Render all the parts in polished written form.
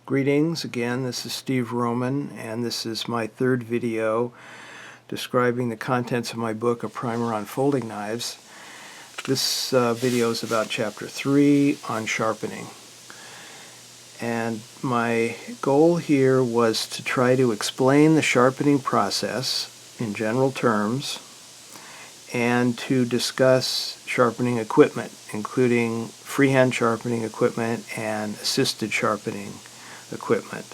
Greetings again, this is Steve Roman, and this is my third video describing the contents of my book, A Primer on Folding Knives. This video is about Chapter 3 on sharpening. And my goal here was to try to explain the sharpening process in general terms and to discuss sharpening equipment, including freehand sharpening equipment and assisted sharpening equipment.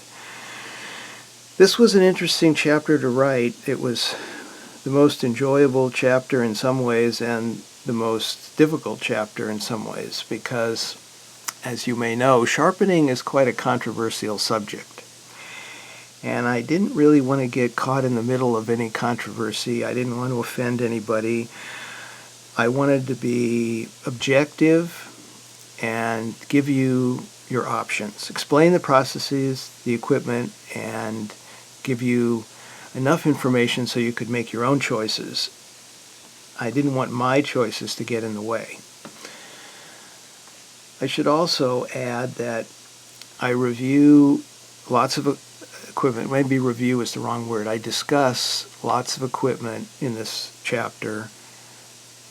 This was an interesting chapter to write. It was the most enjoyable chapter in some ways and the most difficult chapter in some ways because, as you may know, sharpening is quite a controversial subject. And I didn't really want to get caught in the middle of any controversy. I didn't want to offend anybody. I wanted to be objective and give you your options. Explain the processes, the equipment, and give you enough information so you could make your own choices. I didn't want my choices to get in the way. I should also add that I review lots of equipment. Maybe review is the wrong word. I discuss lots of equipment in this chapter,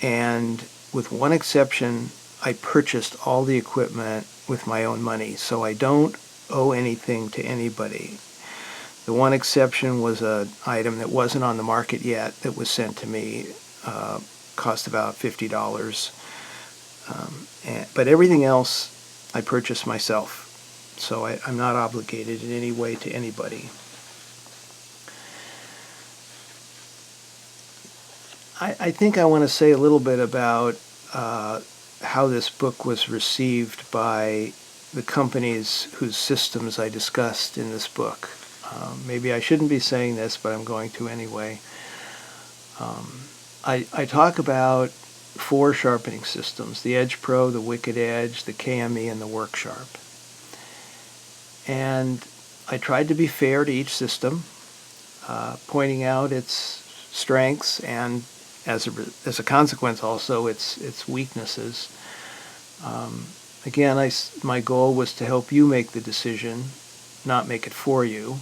and with one exception, I purchased all the equipment with my own money, so I don't owe anything to anybody. The one exception was an item that wasn't on the market yet that was sent to me, cost about $50. But everything else I purchased myself, so I'm not obligated in any way to anybody. I think I want to say a little bit about how this book was received by the companies whose systems I discussed in this book. Maybe I shouldn't be saying this, but I'm going to anyway. I talk about 4 sharpening systems: the Edge Pro, the Wicked Edge, the KME, and the Worksharp. And I tried to be fair to each system, pointing out its strengths and as a consequence also its weaknesses. Again, my goal was to help you make the decision, not make it for you.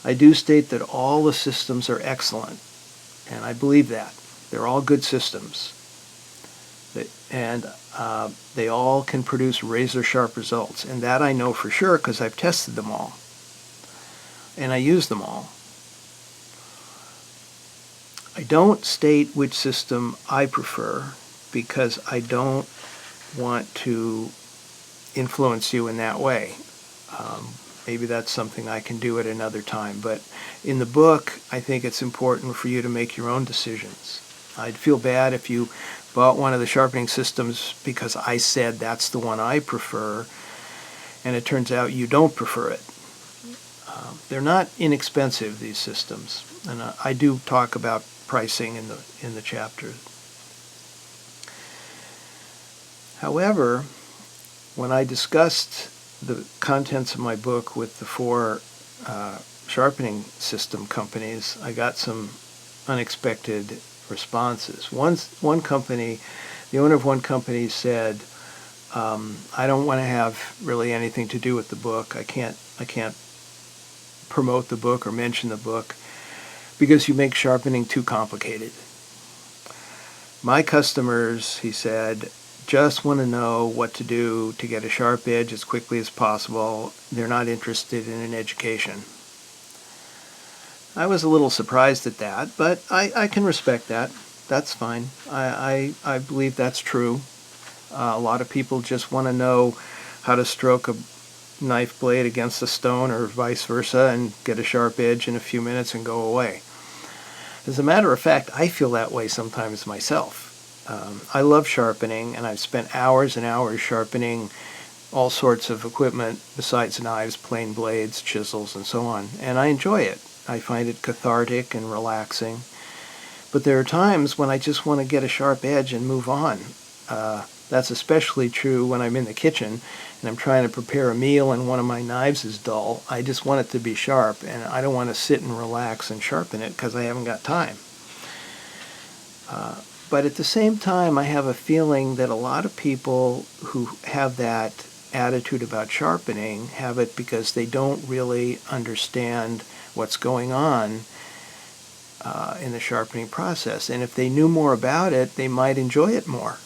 I do state that all the systems are excellent, and I believe that. They're all good systems. And they all can produce razor-sharp results, and that I know for sure because I've tested them all, and I use them all. I don't state which system I prefer because I don't want to influence you in that way. Maybe that's something I can do at another time, but in the book I think it's important for you to make your own decisions. I'd feel bad if you bought one of the sharpening systems because I said that's the one I prefer, and it turns out you don't prefer it. They're not inexpensive, these systems, and I do talk about pricing in the chapter. However, when I discussed the contents of my book with the 4 sharpening system companies, I got some unexpected responses. One company, the owner of one company said, I don't want to have really anything to do with the book. I can't promote the book or mention the book because you make sharpening too complicated. My customers, he said, just want to know what to do to get a sharp edge as quickly as possible. They're not interested in an education. I was a little surprised at that, but I can respect that. That's fine. I believe that's true. A lot of people just want to know how to stroke a knife blade against a stone or vice versa and get a sharp edge in a few minutes and go away. As a matter of fact, I feel that way sometimes myself. I love sharpening, and I've spent hours and hours sharpening all sorts of equipment besides knives, plain blades, chisels, and so on, and I enjoy it. I find it cathartic and relaxing. But there are times when I just want to get a sharp edge and move on. That's especially true when I'm in the kitchen and I'm trying to prepare a meal and one of my knives is dull. I just want it to be sharp, and I don't want to sit and relax and sharpen it because I haven't got time. But at the same time, I have a feeling that a lot of people who have that attitude about sharpening have it because they don't really understand what's going on in the sharpening process. And if they knew more about it, they might enjoy it more.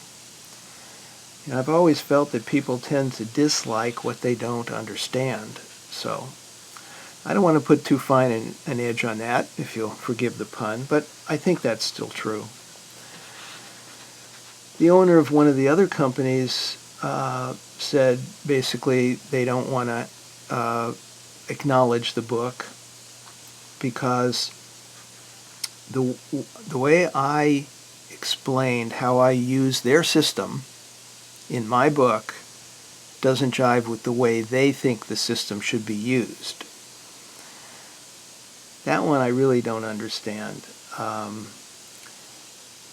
And I've always felt that people tend to dislike what they don't understand. So I don't want to put too fine an edge on that, if you'll forgive the pun, but I think that's still true. The owner of one of the other companies said basically they don't want to acknowledge the book because the way I explained how I use their system in my book doesn't jive with the way they think the system should be used. That one I really don't understand.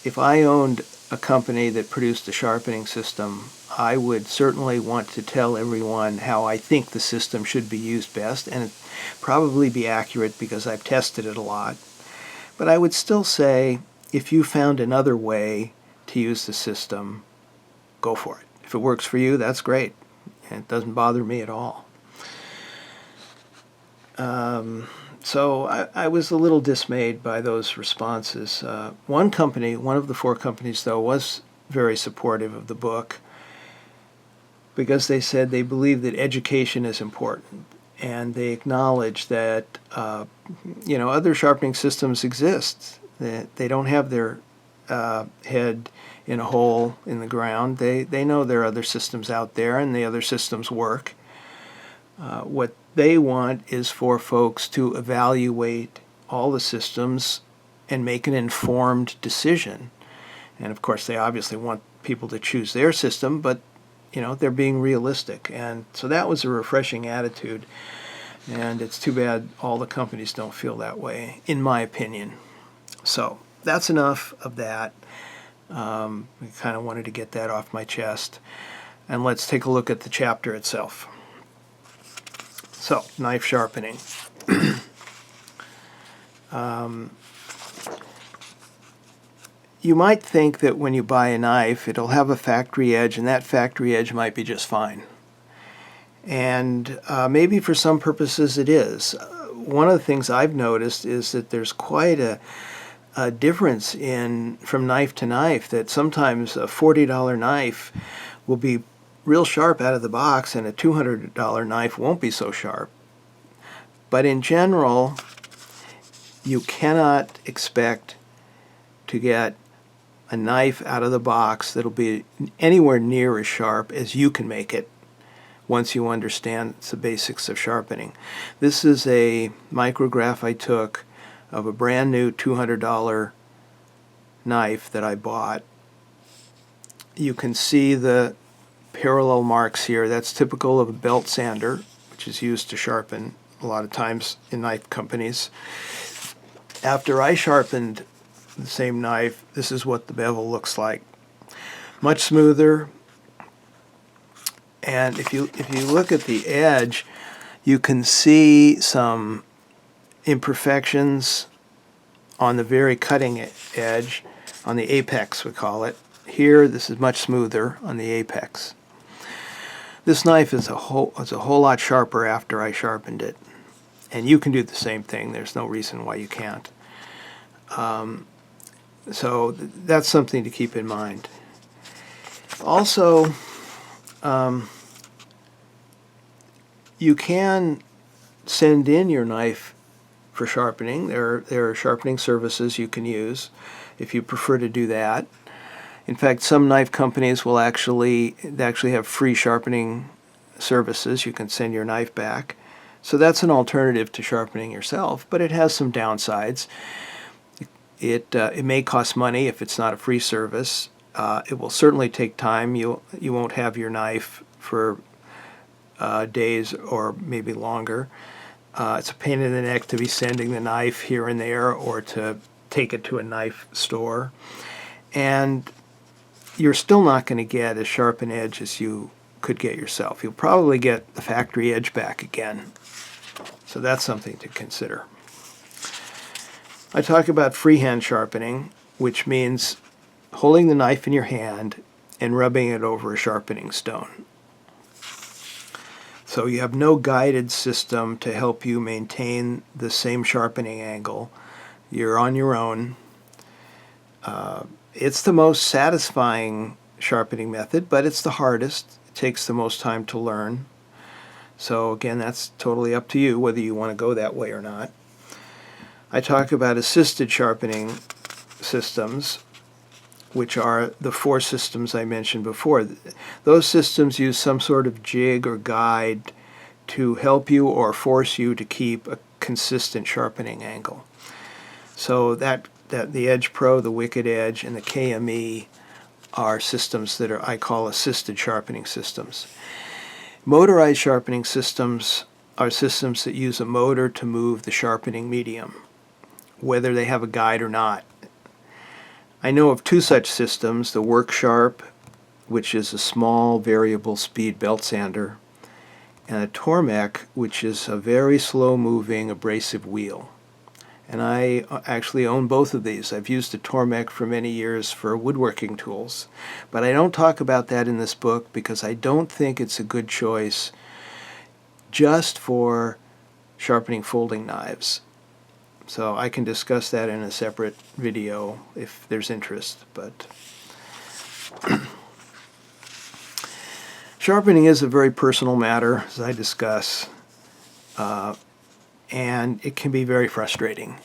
If I owned a company that produced a sharpening system, I would certainly want to tell everyone how I think the system should be used best, and it'd probably be accurate because I've tested it a lot. But I would still say, if you found another way to use the system, go for it. If it works for you, that's great. And it doesn't bother me at all. So I was a little dismayed by those responses. One company, one of the 4 companies, though, was very supportive of the book because they said they believe that education is important. And they acknowledge that, other sharpening systems exist. That they don't have their head in a hole in the ground. They know there are other systems out there, and the other systems work. What they want is for folks to evaluate all the systems and make an informed decision. And of course, they obviously want people to choose their system, but they're being realistic. And so that was a refreshing attitude. And it's too bad all the companies don't feel that way, in my opinion. So that's enough of that. I kind of wanted to get that off my chest. And let's take a look at the chapter itself. So, knife sharpening. You might think that when you buy a knife, it'll have a factory edge, and that factory edge might be just fine. And maybe for some purposes it is. One of the things I've noticed is that there's quite a difference from knife to knife, that sometimes a $40 knife will be real sharp out of the box and a $200 knife won't be so sharp. But in general, you cannot expect to get a knife out of the box that'll be anywhere near as sharp as you can make it once you understand the basics of sharpening. This is a micrograph I took of a brand new $200 knife that I bought. You can see the parallel marks here. That's typical of a belt sander, which is used to sharpen a lot of times in knife companies. After I sharpened the same knife, this is what the bevel looks like. Much smoother. And if you look at the edge, you can see some imperfections on the very cutting edge, on the apex we call it. Here, this is much smoother on the apex. This knife is a whole lot sharper after I sharpened it. And you can do the same thing. There's no reason why you can't. So that's something to keep in mind. Also, you can send in your knife for sharpening. There are sharpening services you can use if you prefer to do that. In fact, some knife companies will actually have free sharpening services. You can send your knife back. So that's an alternative to sharpening yourself, but it has some downsides. It may cost money if it's not a free service. It will certainly take time. You won't have your knife for days or maybe longer. It's a pain in the neck to be sending the knife here and there or to take it to a knife store. And you're still not going to get as sharp an edge as you could get yourself. You'll probably get the factory edge back again. So that's something to consider. I talk about freehand sharpening, which means holding the knife in your hand and rubbing it over a sharpening stone. So you have no guided system to help you maintain the same sharpening angle. You're on your own. It's the most satisfying sharpening method, but it's the hardest. It takes the most time to learn. So again, that's totally up to you whether you want to go that way or not. I talk about assisted sharpening systems, which are the 4 systems I mentioned before. Those systems use some sort of jig or guide to help you or force you to keep a consistent sharpening angle. So that the Edge Pro, the Wicked Edge, and the KME are systems that I call assisted sharpening systems. Motorized sharpening systems are systems that use a motor to move the sharpening medium, whether they have a guide or not. I know of 2 such systems, the WorkSharp, which is a small variable speed belt sander, and a Tormek, which is a very slow moving abrasive wheel. And I actually own both of these. I've used a Tormek for many years for woodworking tools. But I don't talk about that in this book because I don't think it's a good choice just for sharpening folding knives. So I can discuss that in a separate video if there's interest. But sharpening is a very personal matter, as I discuss. And it can be very frustrating.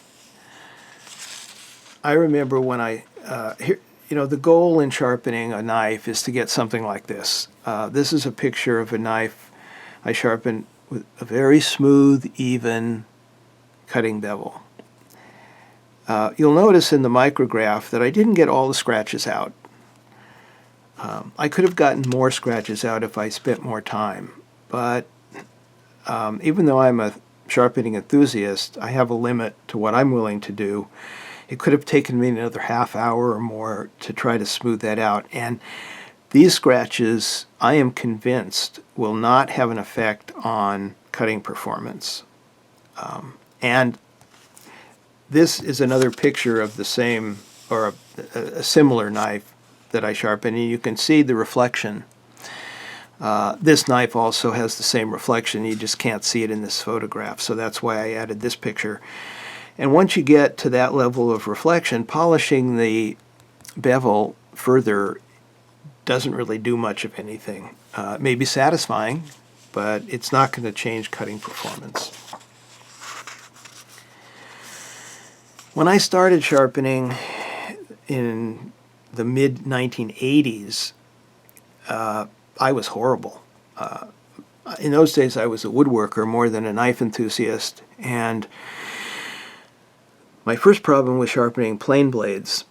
I remember when the goal in sharpening a knife is to get something like this. This is a picture of a knife I sharpened with a very smooth, even cutting bevel. You'll notice in the micrograph that I didn't get all the scratches out. I could have gotten more scratches out if I spent more time, but even though I'm a sharpening enthusiast, I have a limit to what I'm willing to do. It could have taken me another half hour or more to try to smooth that out. And these scratches, I am convinced, will not have an effect on cutting performance. And this is another picture of the same, or a similar knife that I sharpen, and you can see the reflection. This knife also has the same reflection. You just can't see it in this photograph, so that's why I added this picture. And once you get to that level of reflection, polishing the bevel further doesn't really do much of anything. It may be satisfying, but it's not going to change cutting performance. When I started sharpening in the mid-1980s, I was horrible. In those days, I was a woodworker more than a knife enthusiast, and my first problem was sharpening plane blades.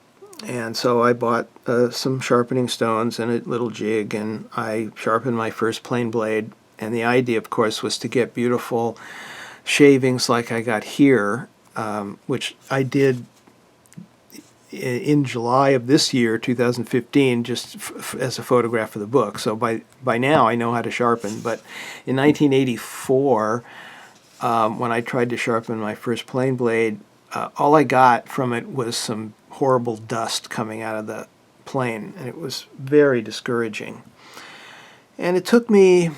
And so I bought some sharpening stones and a little jig, and I sharpened my first plane blade. And the idea, of course, was to get beautiful shavings like I got here, which I did in July of this year, 2015, just as a photograph of the book. So by now I know how to sharpen. But in 1984, when I tried to sharpen my first plane blade, all I got from it was some horrible dust coming out of the plane, and it was very discouraging. And it took me,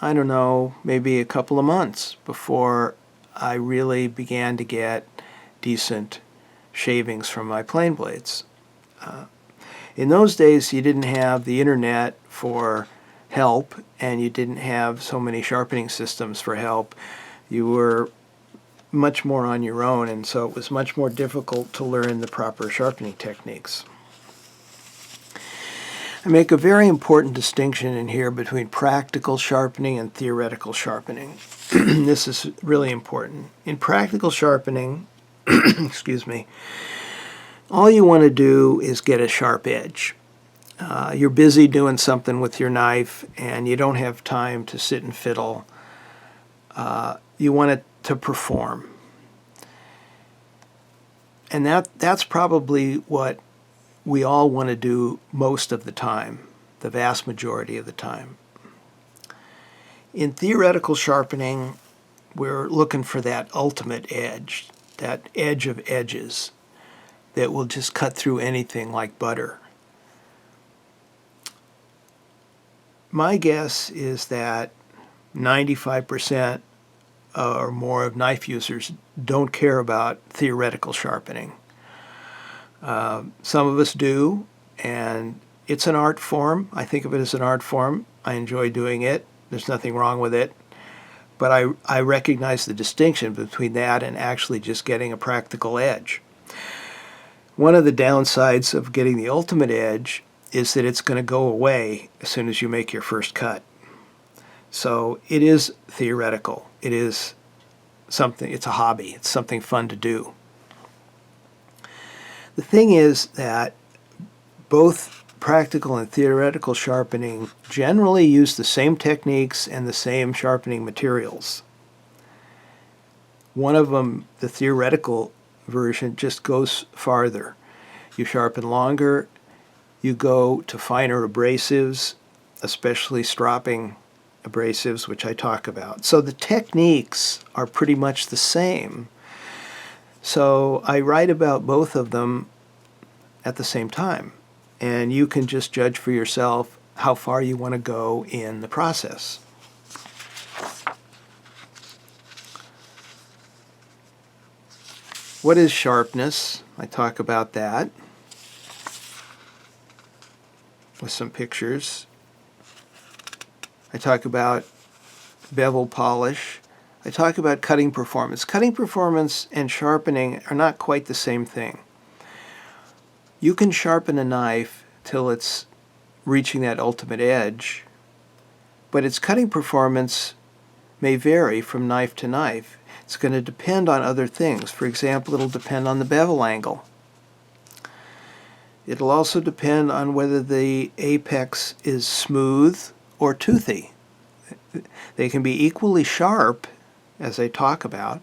I don't know, maybe a couple of months before I really began to get decent shavings from my plane blades. In those days, you didn't have the internet for help, and you didn't have so many sharpening systems for help. You were much more on your own, and so it was much more difficult to learn the proper sharpening techniques. I make a very important distinction in here between practical sharpening and theoretical sharpening. This is really important. In practical sharpening, excuse me, all you want to do is get a sharp edge. You're busy doing something with your knife and you don't have time to sit and fiddle. You want it to perform. And that's probably what we all want to do most of the time, the vast majority of the time. In theoretical sharpening, we're looking for that ultimate edge, that edge of edges that will just cut through anything like butter. My guess is that 95% or more of knife users don't care about theoretical sharpening. Some of us do, and it's an art form. I think of it as an art form. I enjoy doing it. There's nothing wrong with it. But I recognize the distinction between that and actually just getting a practical edge. One of the downsides of getting the ultimate edge is that it's going to go away as soon as you make your first cut. So it is theoretical. It is something, it's a hobby. It's something fun to do. The thing is that both practical and theoretical sharpening generally use the same techniques and the same sharpening materials. One of them, the theoretical version, just goes farther. You sharpen longer, you go to finer abrasives, especially stropping abrasives, which I talk about. So the techniques are pretty much the same. So I write about both of them at the same time. And you can just judge for yourself how far you want to go in the process. What is sharpness? I talk about that with some pictures. I talk about bevel polish. I talk about cutting performance. Cutting performance and sharpening are not quite the same thing. You can sharpen a knife till it's reaching that ultimate edge, but its cutting performance may vary from knife to knife. It's going to depend on other things. For example, it'll depend on the bevel angle. It'll also depend on whether the apex is smooth or toothy. They can be equally sharp, as I talk about,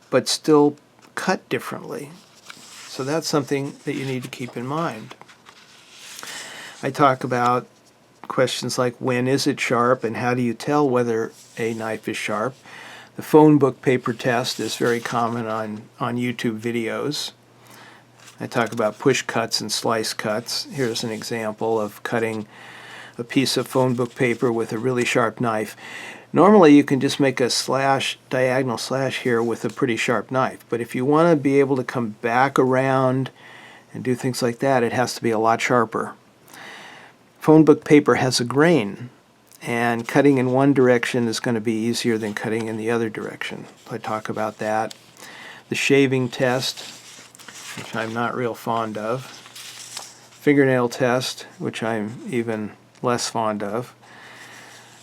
but still cut differently. So that's something that you need to keep in mind. I talk about questions like when is it sharp and how do you tell whether a knife is sharp. The phone book paper test is very common on YouTube videos. I talk about push cuts and slice cuts. Here's an example of cutting a piece of phone book paper with a really sharp knife. Normally you can just make a slash, diagonal slash here with a pretty sharp knife, but if you want to be able to come back around and do things like that, it has to be a lot sharper. Phone book paper has a grain, and cutting in one direction is going to be easier than cutting in the other direction. I talk about that. The shaving test, which I'm not real fond of. Fingernail test, which I'm even less fond of.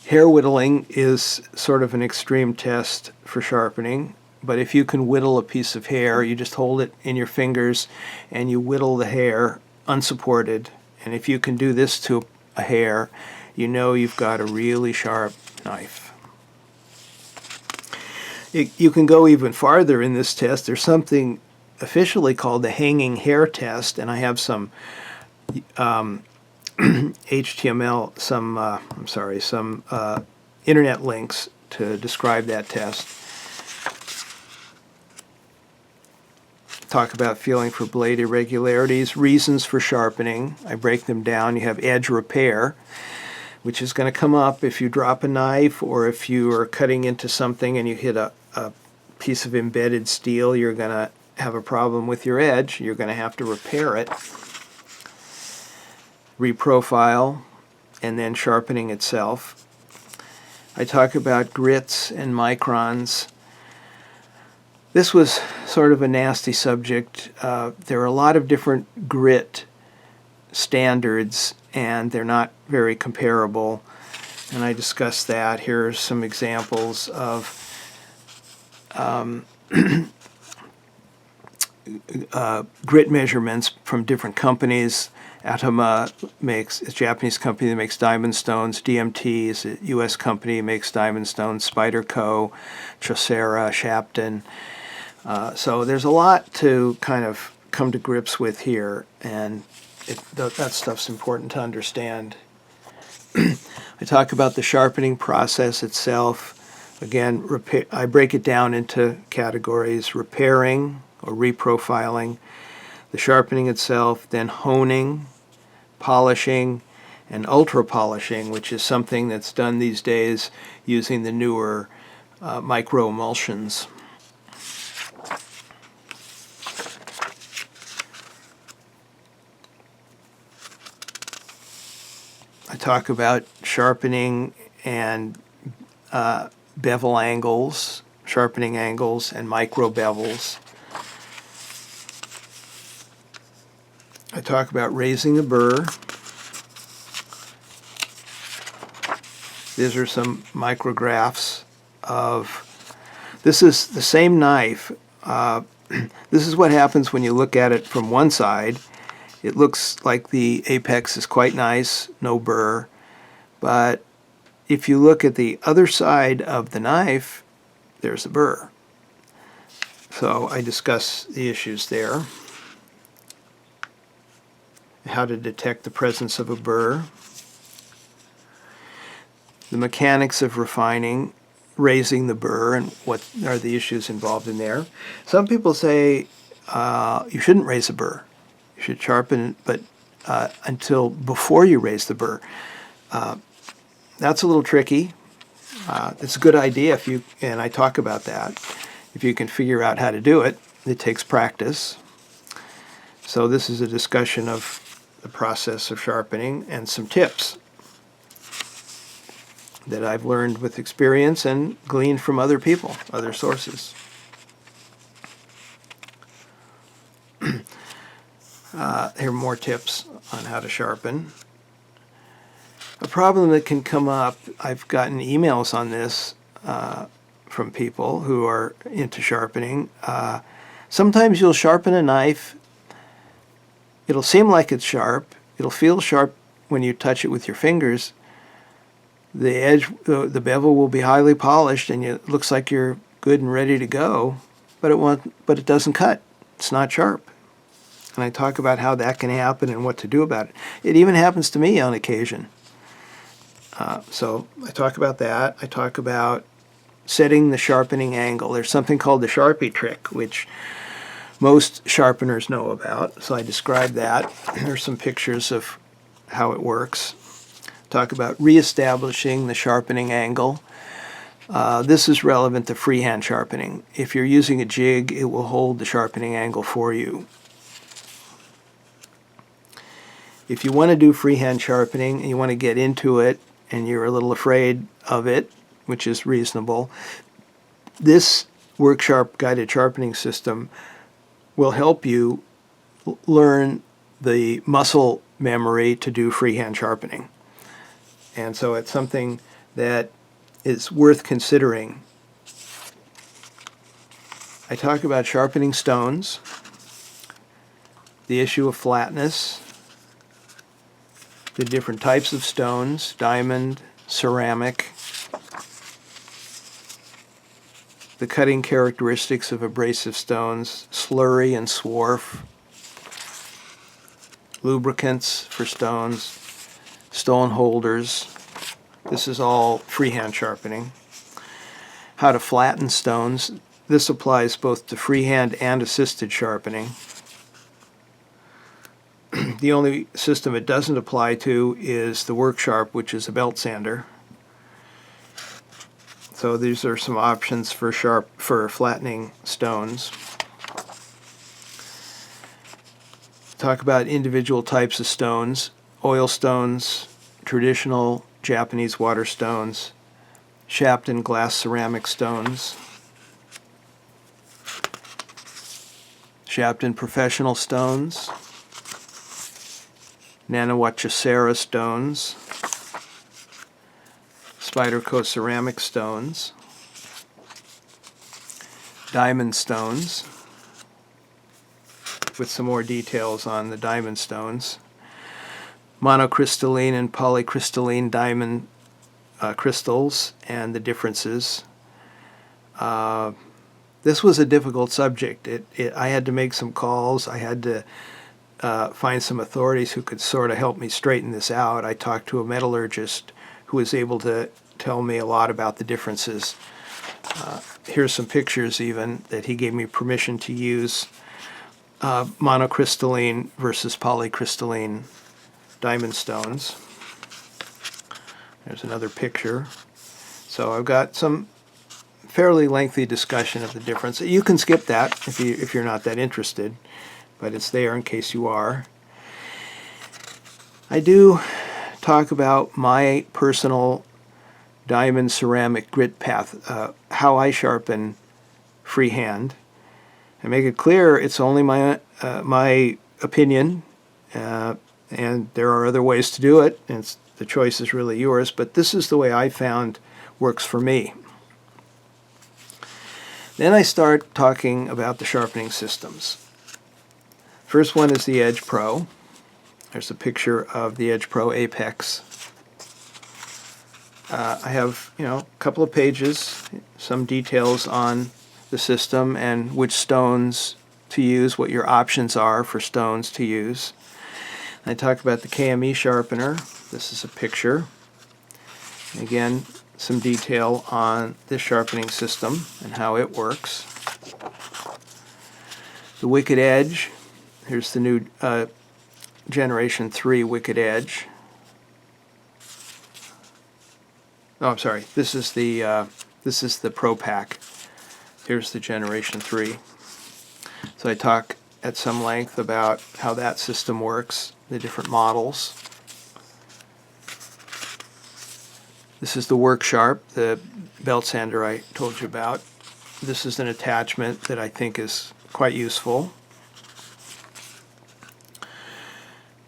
Hair whittling is sort of an extreme test for sharpening, but if you can whittle a piece of hair, you just hold it in your fingers and you whittle the hair unsupported. And if you can do this to a hair, you know you've got a really sharp knife. You can go even farther in this test. There's something officially called the hanging hair test, and I have some HTML, some internet links to describe that test. Talk about feeling for blade irregularities, reasons for sharpening. I break them down. You have edge repair, which is going to come up if you drop a knife or if you are cutting into something and you hit a piece of embedded steel. You're going to have a problem with your edge. You're going to have to repair it. Reprofile, and then sharpening itself. I talk about grits and microns. This was sort of a nasty subject. There are a lot of different grit standards, and they're not very comparable. And I discussed that. Here are some examples of grit measurements from different companies. Atoma makes a Japanese company that makes diamond stones. DMT is a U.S. company that makes diamond stones. Spyderco, Trocera, Shapton. So there's a lot to kind of come to grips with here, and that stuff's important to understand. I talk about the sharpening process itself. Again, I break it down into categories: repairing or reprofiling, the sharpening itself, then honing, polishing, and ultra polishing, which is something that's done these days using the newer micro emulsions. I talk about sharpening and bevel angles, sharpening angles, and micro bevels. I talk about raising the burr. These are some micrographs of, this is the same knife. This is what happens when you look at it from one side. It looks like the apex is quite nice, no burr. But if you look at the other side of the knife, there's a burr. So I discuss the issues there. How to detect the presence of a burr. The mechanics of refining, raising the burr, and what are the issues involved in there. Some people say you shouldn't raise a burr. You should sharpen, but until before you raise the burr. That's a little tricky. It's a good idea if you, and I talk about that, if you can figure out how to do it. It takes practice. So this is a discussion of the process of sharpening and some tips that I've learned with experience and gleaned from other people, other sources. Here are more tips on how to sharpen. A problem that can come up, I've gotten emails on this from people who are into sharpening. Sometimes you'll sharpen a knife, it'll seem like it's sharp, it'll feel sharp when you touch it with your fingers. The edge, the bevel will be highly polished and it looks like you're good and ready to go, but it doesn't cut. It's not sharp. And I talk about how that can happen and what to do about it. It even happens to me on occasion. So I talk about that. I talk about setting the sharpening angle. There's something called the Sharpie trick, which most sharpeners know about. So I describe that. There's some pictures of how it works. Talk about reestablishing the sharpening angle. This is relevant to freehand sharpening. If you're using a jig, it will hold the sharpening angle for you. If you want to do freehand sharpening and you want to get into it and you're a little afraid of it, which is reasonable, this WorkSharp guided sharpening system will help you learn the muscle memory to do freehand sharpening. And so it's something that is worth considering. I talk about sharpening stones, the issue of flatness, the different types of stones, diamond, ceramic, the cutting characteristics of abrasive stones, slurry and swarf, lubricants for stones, stone holders. This is all freehand sharpening. How to flatten stones. This applies both to freehand and assisted sharpening. The only system it doesn't apply to is the WorkSharp, which is a belt sander. So these are some options for flattening stones. Talk about individual types of stones: oil stones, traditional Japanese water stones, Shapton glass ceramic stones, Shapton professional stones, Naniwachasera stones, Spyderco ceramic stones, diamond stones, with some more details on the diamond stones, monocrystalline and polycrystalline diamond crystals and the differences. This was a difficult subject. I had to make some calls. I had to find some authorities who could sort of help me straighten this out. I talked to a metallurgist who was able to tell me a lot about the differences. Here's some pictures even that he gave me permission to use. Monocrystalline versus polycrystalline diamond stones. There's another picture. So I've got some fairly lengthy discussion of the difference. You can skip that if you're not that interested, but it's there in case you are. I do talk about my personal diamond ceramic grit path, how I sharpen freehand. I make it clear it's only my opinion, and there are other ways to do it, and the choice is really yours, but this is the way I found works for me. Then I start talking about the sharpening systems. First one is the Edge Pro. There's a picture of the Edge Pro Apex. I have, a couple of pages, some details on the system and which stones to use, what your options are for stones to use. I talk about the KME sharpener. This is a picture. Again, some detail on this sharpening system and how it works. The Wicked Edge. Here's the new Generation 3 Wicked Edge. Oh, I'm sorry. This is the Pro Pack. Here's the Generation 3. So I talk at some length about how that system works, the different models. This is the Work Sharp, the belt sander I told you about. This is an attachment that I think is quite useful.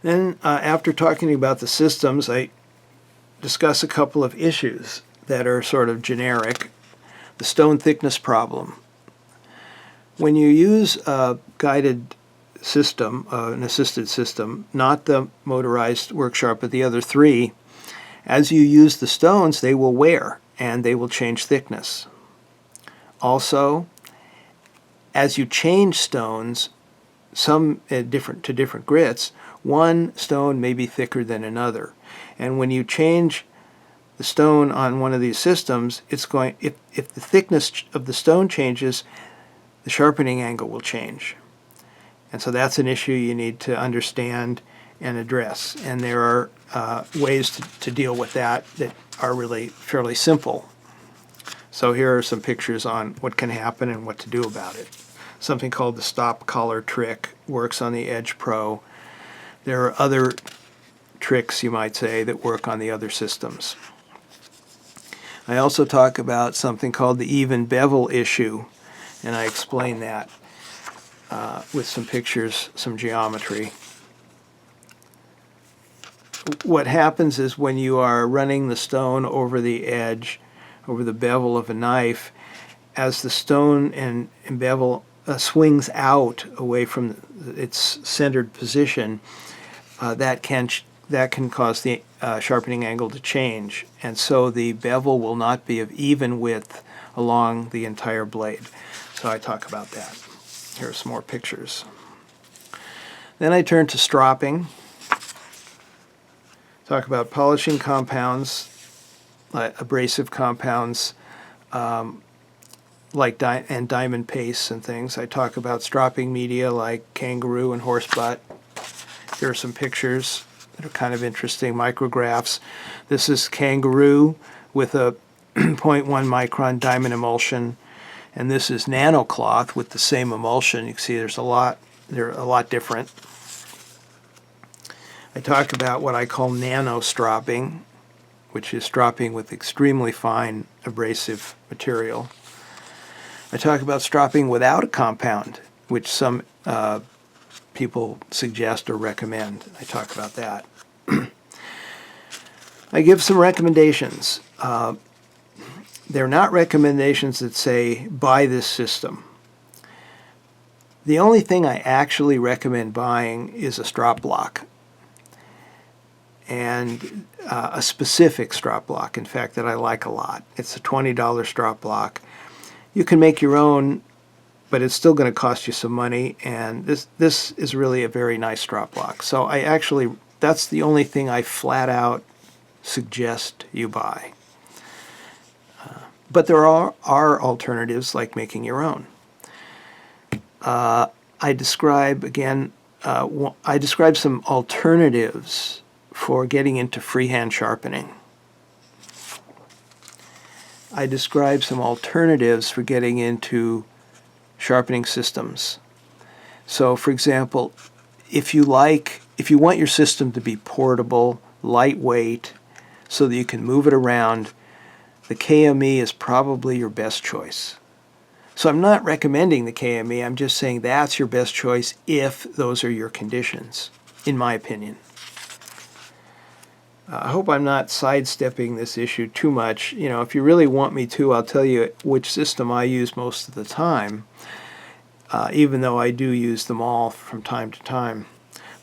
Then after talking about the systems, I discuss a couple of issues that are sort of generic. The stone thickness problem. When you use a guided system, an assisted system, not the motorized Work Sharp, but the other three, as you use the stones, they will wear and they will change thickness. Also, as you change stones, some to different grits, one stone may be thicker than another. And when you change the stone on one of these systems, it's going, if the thickness of the stone changes, the sharpening angle will change. And so that's an issue you need to understand and address. And there are ways to deal with that are really fairly simple. So here are some pictures on what can happen and what to do about it. Something called the stop collar trick works on the Edge Pro. There are other tricks, you might say, that work on the other systems. I also talk about something called the even bevel issue, and I explain that with some pictures, some geometry. What happens is when you are running the stone over the edge, over the bevel of a knife, as the stone and bevel swings out away from its centered position, that can cause the sharpening angle to change, and so the bevel will not be of even width along the entire blade. So I talk about that. Here are some more pictures. Then I turn to stropping. Talk about polishing compounds, abrasive compounds, like diamond pastes and things. I talk about stropping media like kangaroo and horsebutt. Here are some pictures that are kind of interesting, micrographs. This is kangaroo with a 0.1 micron diamond emulsion, and this is nanocloth with the same emulsion. You can see they're a lot different. I talk about what I call nano stropping, which is stropping with extremely fine abrasive material. I talk about stropping without a compound, which some people suggest or recommend. I talk about that. I give some recommendations. They're not recommendations that say, buy this system. The only thing I actually recommend buying is a strop block, and a specific strop block, in fact, that I like a lot. It's a $20 strop block. You can make your own, but it's still going to cost you some money, and this is really a very nice strop block. So that's the only thing I flat out suggest you buy. But there are alternatives like making your own. I describe some alternatives for getting into freehand sharpening. I describe some alternatives for getting into sharpening systems. So, for example, if you want your system to be portable, lightweight, so that you can move it around, the KME is probably your best choice. So I'm not recommending the KME, I'm just saying that's your best choice if those are your conditions, in my opinion. I hope I'm not sidestepping this issue too much. You know, if you really want me to, I'll tell you which system I use most of the time, even though I do use them all from time to time.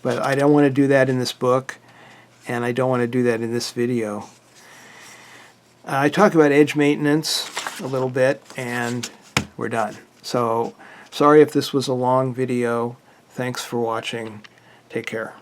But I don't want to do that in this book, and I don't want to do that in this video. I talk about edge maintenance a little bit, and we're done. So, sorry if this was a long video. Thanks for watching. Take care.